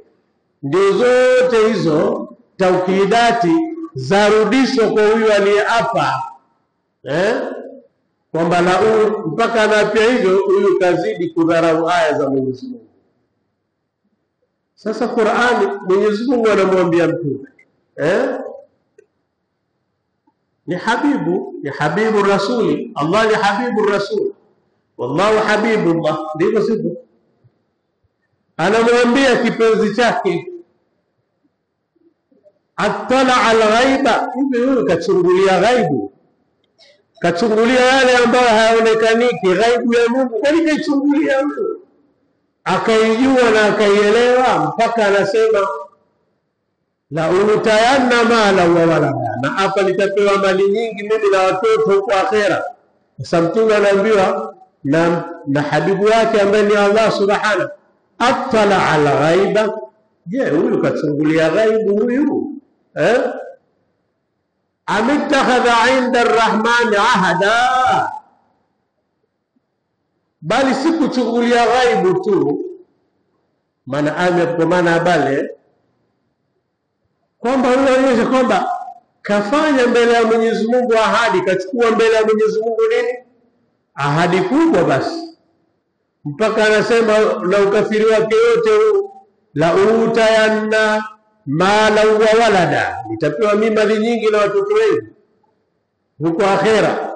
Ndio zote hizo taukidati zarudishwa kwa huyu aliyeapa kwamba mpaka anapia hivyo, huyu kazidi kudharau aya za Mwenyezi Mungu. Sasa Qur'ani, Mwenyezi Mungu anamwambia mtume ni habibu rasuli, Allah ni habibu rasul, wallahu habibullah, ndivyo sivyo? Anamwambia kipenzi chake, atala al-ghaiba, huyo kachungulia ghaibu, kachungulia yale ambayo hayaonekaniki, ghaibu ya Mungu. Kwani kachungulia huyo, akaijua na akaielewa, mpaka anasema la utayanna mala wa walada, na hapa nitapewa mali nyingi mimi na watoto huko akhera. Sasa mtume anaambiwa na habibu yake ambaye ni Allah subhanahu, atala ala ghaiba. Je, huyu kachungulia ghaibu huyu? Amittakhadha inda arrahmani ahada, bali si kuchungulia ghaibu tu, maana bale kwamba huyo anaonyesha kwamba kafanya mbele ya Mwenyezi Mungu ahadi, kachukua mbele ya Mwenyezi Mungu nini? Ahadi kubwa. Basi mpaka anasema na ukafiri wake yote huu, la utayanna mala wa walada, nitapewa mimi mali nyingi na watoto wengi huko akhera.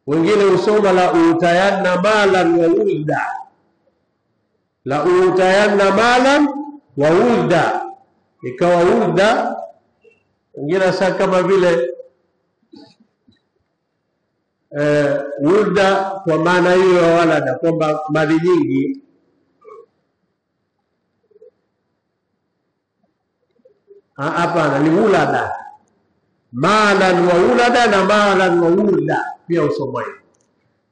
Wengine usoma la utayanna malan wa wulda, la utayanna malan wa wulda, ikawa wulda. Wengine sasa kama vile wulda kwa maana hiyo ya walada, kwamba mali nyingi. Hapana, ni wulada, malan wa wulada, na malan wa wulda pia usoma hiyo,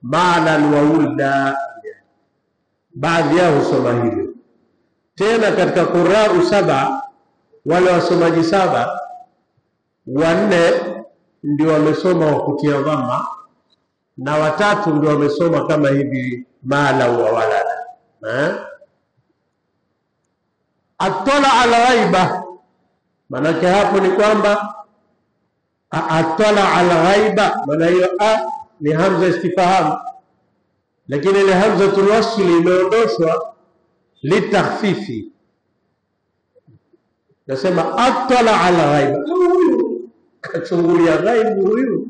malan wa wulda, baadhi yao usoma hivyo. Tena katika Qur'an 7, wale wasomaji 7, 4 ndio wamesoma wa kutia dhamma na 3 ndio wamesoma kama hivi mala wa walada. Atala ala ghaiba, maana hapo ni kwamba atala ala ghaiba, maana hiyo ni hamza istifham, lakini ile hamzatul wasl imeondoshwa litakhfifi. Nasema atala ala ghaiba, huyu kachungulia ghaibu huyu,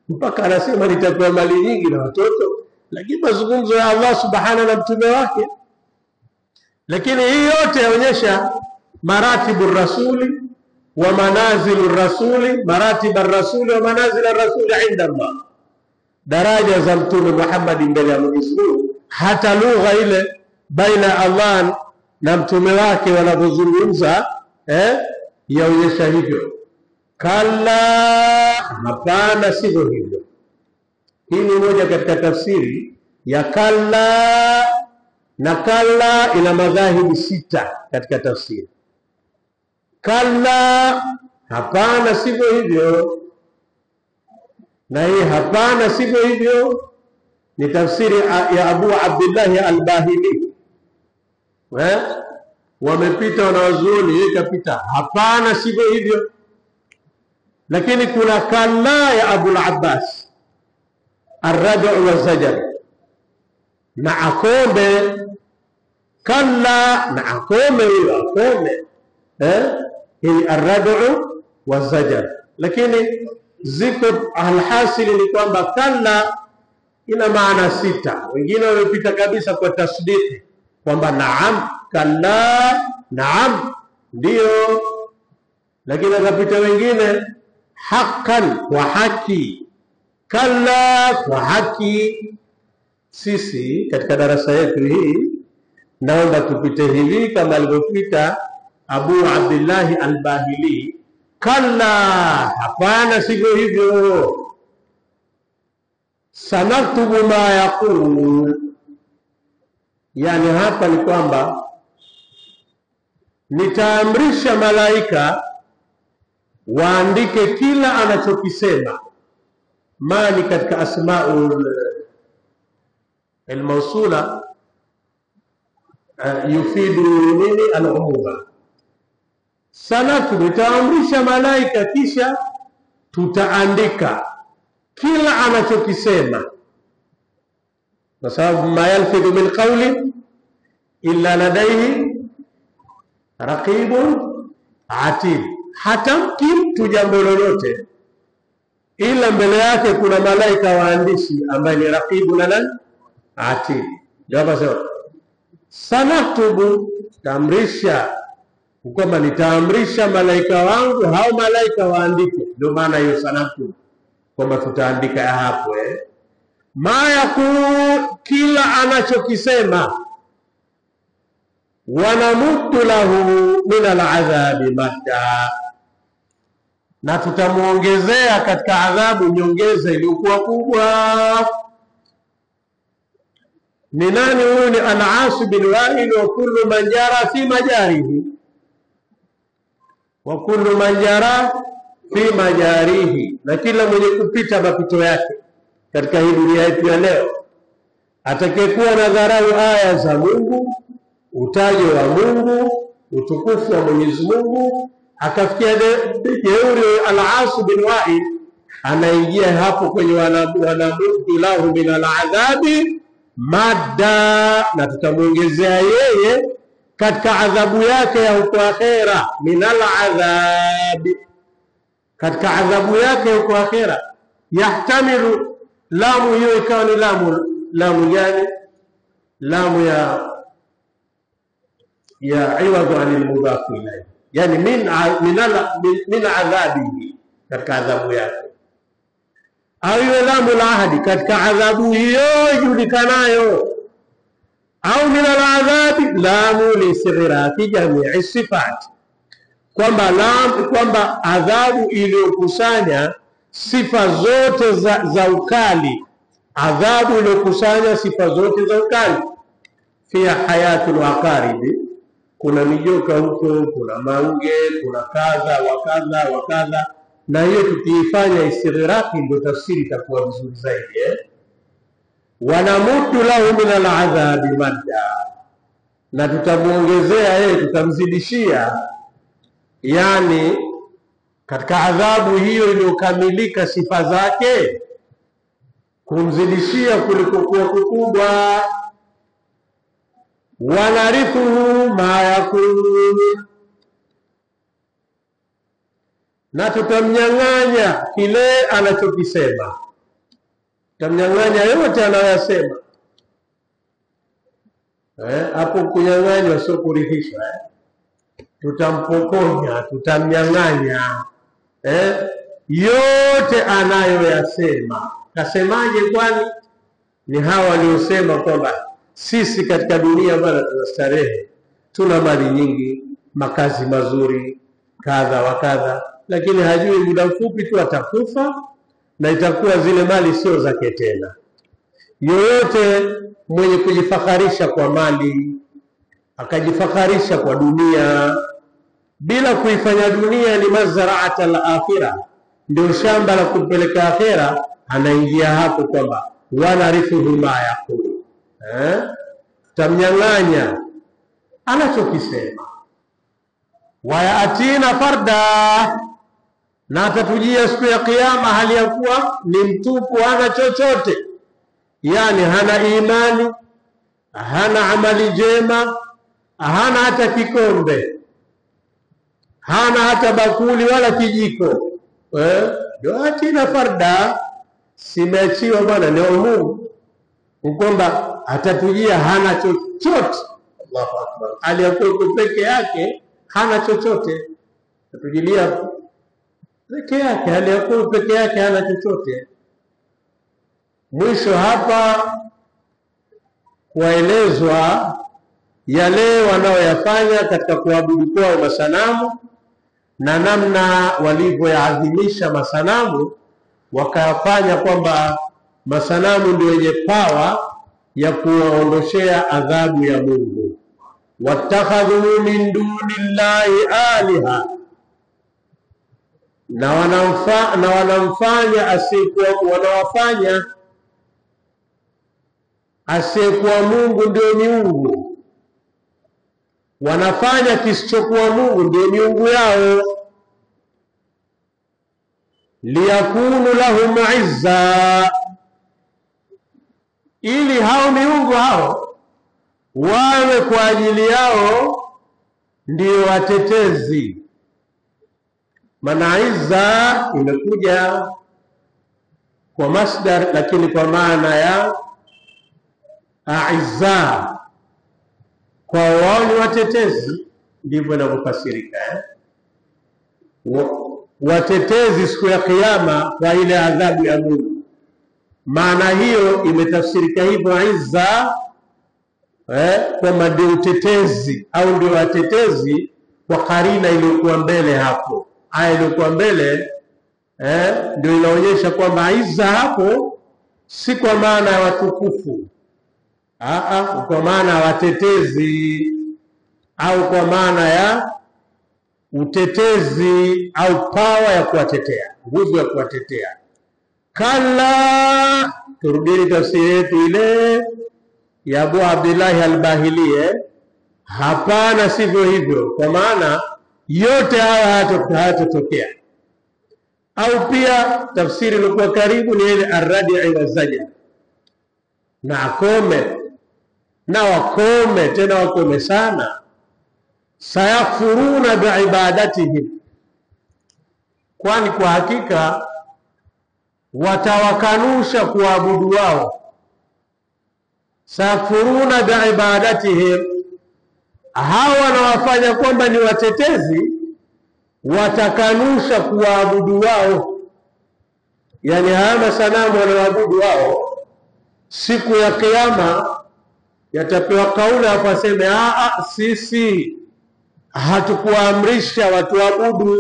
mpaka anasema nitapewa mali nyingi na watoto. Lakini mazungumzo ya Allah subhanahu na mtume wake, Lakini hii yote yaonyesha maratibu rasuli wa manazilu rasuli, maratibu rasuli wa manazil rasuli inda Allah, daraja za Mtume Muhammad mbele ya Mwenyezi Mungu. Hata lugha ile baina Allah na mtume wake wanapozungumza yaonyesha hivyo. Kalla, hapana, sivyo hivyo. Hii ni moja katika tafsiri ya kalla, na kalla ina madhahibu 6 katika tafsiri. Kalla, hapana, sivyo hivyo. Na hii hapana, sivyo hivyo ni tafsiri ya Abu Abdullah al-Bahili. Wamepita wanawazuoni, ikapita hapana, sivyo hivyo. Lakini kuna kalla ya Abu al-Abbas ar-rad'u wa zajar, na akombe. Kalla na akombe, hiyo akombe hii ar-rad'u wa zajar. Lakini ziko alhasili ni kwamba kalla ina maana 6. Wengine wamepita kabisa kwa tasdiki kwamba naam, kalla, naam, ndio. Lakini akapita wengine haqqan, kwa haki, kalla, kwa haki. Sisi katika darasa yetu hii naomba tupite hivi kama alivyopita Abu Abdullah al-Bahili, kalla, hapana, sivyo hivyo. Sanaktubu ma yaqul, yani hapa ni kwamba nitaamrisha malaika waandike kila anachokisema. Mani katika asmaul al-mawsula yufidu nini? Al-umuma. Sanaktubu, nitaamrisha malaika kisha tutaandika kila anachokisema, kwa sababu ma yalfidhu min qawli illa ladayhi raqibun atid. Hatamki mtu jambo lolote ila mbele yake kuna malaika waandishi ambaye ni raqibun atid. Jawabu sawa. Sanaktubu, taamrisha, kwamba nitaamrisha malaika wangu hao malaika waandike. Ndio maana hiyo sanaktubu, kwamba tutaandika hapo ma yakul, kila anachokisema. Wanamuddu lahu min al-adhabi madda, na tutamuongezea katika adhabu nyongeza iliyokuwa kubwa. Ni nani huyu? Ni Al-As bin Wa'il. Wa kullu man jara fi majarihi, wa kullu man jara fi majarihi, na kila mwenye kupita mapito yake katika hii dunia yetu ya leo. Atakayekuwa na dharau aya za Mungu, utajo wa Mungu, utukufu wa Mwenyezi Mungu, akafikia jeuri Al-As bin Wa'il, anaingia hapo kwenye wanamuddu lahu min al-adhabi madda, na tutamuongezea yeye katika adhabu yake ya huko akhera. Min al-adhabi, katika adhabu yake huko akhera. Yahtamilu, lamu hiyo ikawa ni lamu gani? Lamu ya iwadhu anil mudhaf ilayhi, yani min adhabihi, katika adhabu yake. Au iwe lamu la ahadi, katika adhabu hiyo ijulikanayo. Au min al-adhabi lamu li sighirati jami'i sifat, kwamba adhabu iliyokusanya sifa zote za ukali, adhabu iliyokusanya sifa zote za ukali. Fiya hayatul aqaribi, kuna mijoka huko, kuna mange, kuna kadha wa kadha wa kadha. Na hiyo tukiifanya istighraqi ndio tafsiri itakuwa vizuri zaidi. Wanamuddu lahu min al-adhabi madda, na tutamuongezea yeye, tutamzidishia, yani katika adhabu hiyo iliyokamilika sifa zake, kumzidishia kuliko kuwa kukubwa. Wanarithuhu ma yakun, na tutamnyang'anya kile anachokisema, tutamnyang'anya yote anayosema. Hapo kunyang'anywa sio kuridhishwa. Tutampokonya, tutamnyang'anya yote anayoyasema. Kasemaje kwani? Ni hawa waliosema kwamba sisi katika dunia bwana tunastarehe, tuna mali nyingi, makazi mazuri, kadha wa kadha, lakini hajui muda mfupi tu atakufa na itakuwa zile mali sio zake tena. Yoyote mwenye kujifakharisha kwa mali, akajifakharisha kwa dunia bila kuifanya dunia ni mazaraat al-akhirah, ndio shamba la kupeleka akhera, anaingia hapo kwamba wanarithuhu ma yaqul, tamnyang'anya anachokisema. Wayatina farda, na atatujia siku ya kiyama hali ya kuwa ni mtupu, hana chochote, yani hana imani, hana amali jema, hana hata kikombe, hana hata bakuli wala kijiko. Ndio atina farda, simeachiwa bwana ni Mungu kwamba atatujia hana chochote. Allahu akbar. Aliyakuwa peke yake hana chochote, atujilia peke yake, aliyakuwa peke yake hana chochote. Mwisho hapa kuelezwa yale wanaoyafanya katika kuabudu kwao masanamu na namna walivyoyaadhimisha masanamu, wakayafanya kwamba masanamu ndio yenye pawa ya kuwaondoshea adhabu ya Mungu. Wattakhadhu min dunillahi aliha, na wanamfanya asiyekuwa Mungu ndio miungu, wanafanya kisichokuwa Mungu ndio miungu yao. Liyakunu lahum izza, ili hao miungu hao wawe kwa ajili yao ndio watetezi. Maana izza imekuja kwa masdar, lakini kwa maana ya aizza, kwa wao ni watetezi, ndivyo inavyofasirika. Watetezi siku ya kiyama kwa ile adhabu ya Mungu. Maana hiyo imetafsirika hivyo izza, kwamba ndio utetezi au ndio watetezi kwa karina iliyokuwa mbele hapo. Aya iliyokuwa mbele ndio inaonyesha kwamba izza hapo si kwa maana ya watukufu, kwa maana ya watetezi, au kwa maana ya utetezi au pawa ya kuwatetea, nguvu ya kuwatetea. Kalla, turudini tafsiri yetu ile ya Abu Abdullah al-Bahili. Hapana, sivyo hivyo, kwa maana yote haya hayatotokea. Au pia tafsiri ilikuwa karibu ni ile ar-radi' wa zaja, na akome na wakome, tena wakome sana. Sayakfuruna biibadatihim, kwani kwa hakika watawakanusha kuabudu wao. Sayakfuruna biibadatihim, hawa wanawafanya kwamba ni watetezi, watakanusha kuabudu wao. Yani haya masanamu wanaoabudu wao, siku ya kiyama yatapewa kauli hapo, aseme sisi hatukuamrisha watu waabudu.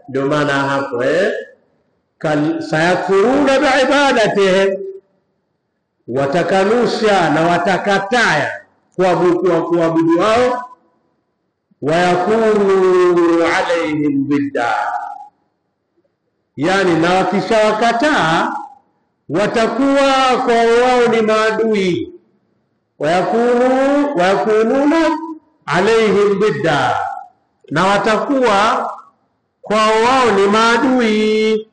Ndio maana hapo sayakfuruna biibadatihim, watakanusha na watakataya kuabudu wao. Wayakunu alaihim bidda, yani na wakishawakataa watakuwa kwa wao ni maadui. Wayakununa alaihim bidda, na watakuwa kwa wao ni maadui,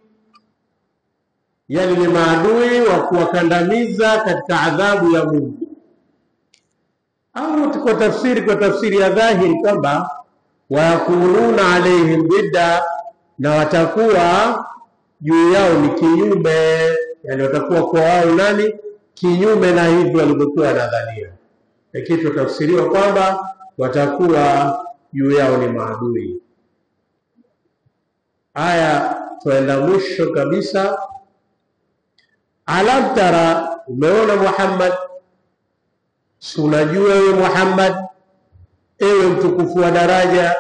yani ni maadui wa kuwakandamiza katika adhabu ya Mungu. Au kwa tafsiri ya dhahiri kwamba wayakununa alaihim bidda, na watakuwa juu yao ni kinyume, yani watakuwa kwa wao nani? kinyume na hivyo walivyokuwa wanadhania, lakini tutafsiriwa kwamba watakuwa juu yao ni maadui. Aya tuenda mwisho kabisa. Alam tara, umeona Muhammad, unajua wewe Muhammad, ewe mtukufu wa daraja,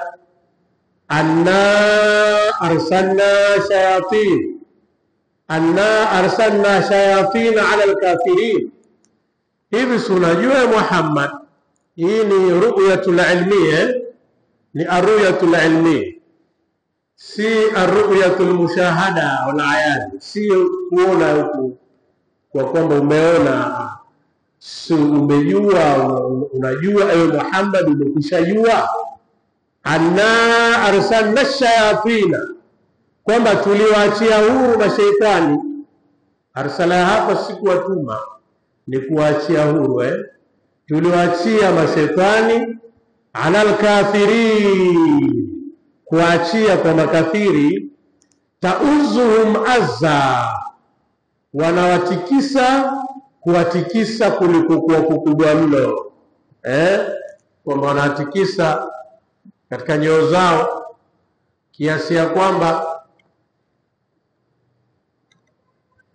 anna arsalna shayatin ala alkafirin. Hivi unajua Muhammad, hii ni ru'yatul ilmiyya, ni arruyatul ilmiyya, si arruyatul mushahada wala ayat, si kuona huku kwa kwamba umeona, si umejua, unajua ewe Muhammad, umekushajua. Anna arsalna shayatina, kwamba tuliwaachia huru mashaitani. Arsala hapa si kuwatuma, ni kuachia huru. Tuliwaachia mashaitani ala alkafirin, kuachia kwa makafiri, tauzuhum azza, wanawatikisa kuwatikisa kulikokuwa kukubwa mno. Kwamba wanawatikisa katika nyoyo zao kiasi ya kwamba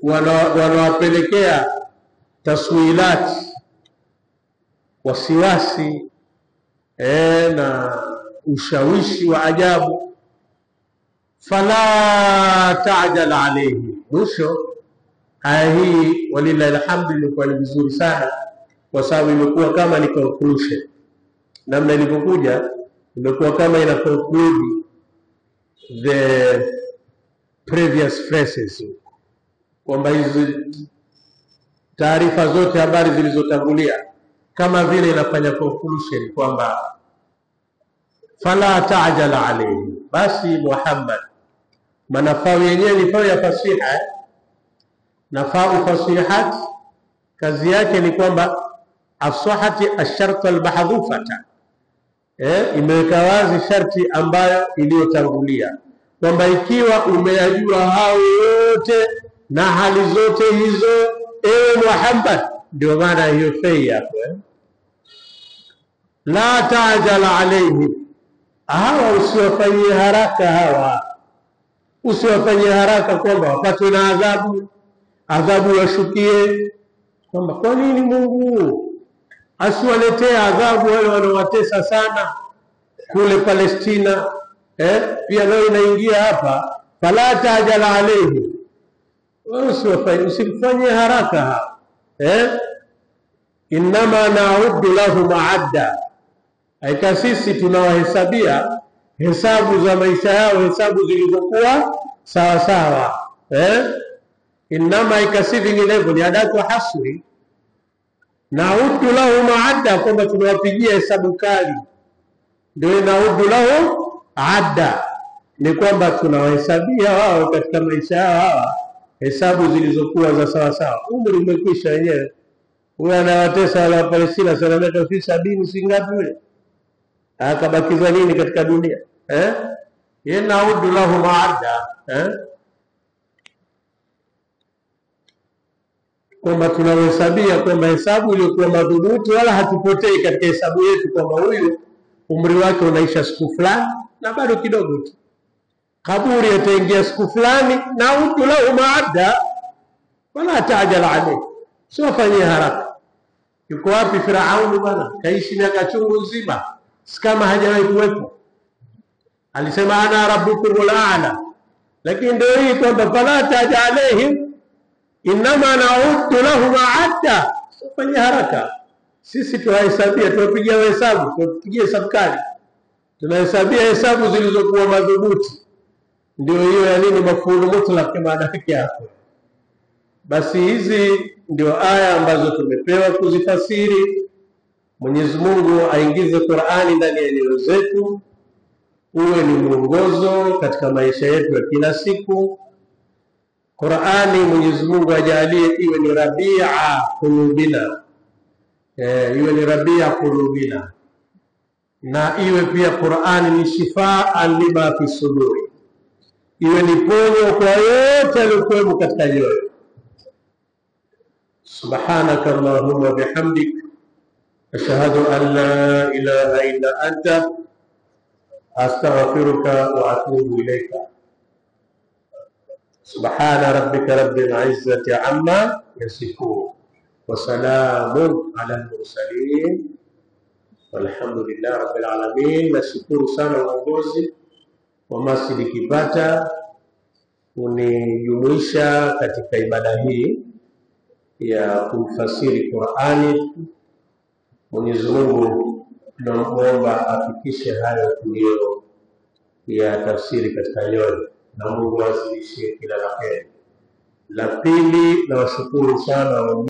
wanawapelekea taswilati, wasiwasi na ushawishi wa ajabu. Fala ta'jal alayhi. Mwisho aya hii walillahi alhamdu ilikuwa ni vizuri sana, kwa sababu imekuwa kama ni conclusion. Namna ilivyokuja imekuwa kama ina conclude the previous phrases, kwamba hizi taarifa zote, habari zilizotangulia, kama vile inafanya conclusion kwamba fala ta'jal alayhi. Basi Muhammad, manafau yenyewe ni fau ya fasiha, na fau fasihat kazi yake ni kwamba asahati ash-shart al-mahdhufata, imeweka wazi sharti ambayo iliyotangulia, kwamba ikiwa umeyajua hao yote na hali zote hizo ewe Muhammad, ndio maana hiyo fei yako. La ta'jal alayhim, hawa usiwafanyie haraka, hawa usiwafanyie haraka kwamba wapatwe na adhabu washukie. Kwamba kwa nini Mungu asiwaletee adhabu wale wanaowatesa sana kule Palestina? Pia leo inaingia hapa, fala ta'jal alayhim, usifanyie haraka hawa. Innama na'uddu lahum adda, aika sisi tunawahesabia hesabu za maisha yao, hesabu zilizokuwa sawa sawa. Innama ikasi vinginevyo ni adatu hasri, na'uddu lahum adda, kwamba tunawapigia hesabu kali. Ndio na'uddu lahum adda, ni kwamba tunawahesabia wao katika maisha yao hawa hesabu zilizokuwa za sawa sawa. Umri umekwisha wenyewe. Huyo anawatesa wala Palestina sana miaka 70 singapi yule? Akabakiza nini katika dunia? Na'uddu lahum adda, kwamba tunawahesabia kwamba hesabu iliyokuwa madhubuti, wala hatupotei katika hesabu yetu, kwamba huyu umri wake unaisha siku fulani na bado kidogo tu, kaburi ataingia siku fulani. Na'uddu lahum adda wala ta'jal alayhi, sio fanyia haraka. Yuko wapi Firauni bwana? Kaishi miaka chungu nzima, kama hajawahi kuwepo. Alisema ana rabbukumul a'la, lakini ndio hii kwamba fala ta'jal alayhim innama na'uddu lahum adda, sio fanyia haraka. Sisi tuwahesabia, tuwapigia hesabu, tuwapigia hesabu kali, tunahesabia hesabu zilizokuwa madhubuti. Ndio hiyo ya nini mafulu mutlaq, maana yake hapo. Basi hizi ndio aya ambazo tumepewa kuzifasiri. Mwenyezi Mungu aingize Qur'ani ndani ya nyoyo zetu, uwe ni mwongozo katika maisha yetu ya kila siku. Qur'ani Mwenyezi Mungu ajalie iwe ni rabi'a qulubina, iwe ni rabi'a qulubina, na iwe pia Qur'ani ni shifaa lima fi suduri, iwe ni ponyo kwa yote yaliyokuwa katika nyoyo. Subhanaka Allahumma bihamdik ashhadu an la ilaha illa anta astaghfiruka wa atubu ilayka. Subhana rabbika rabbil izzati amma yasifun wa salamun ala al-mursalin walhamdulillahi rabbil alamin. Nashukuru sana uongozi wa Masjid Kipata kunijumuisha katika ibada hii ya kufasiri Qur'ani. Mwenyezi Mungu tunamuomba afikishe hayo tulio ya tafsiri katika nyoyo, na Mungu azidishie kila la heri. La pili, nawashukuru sana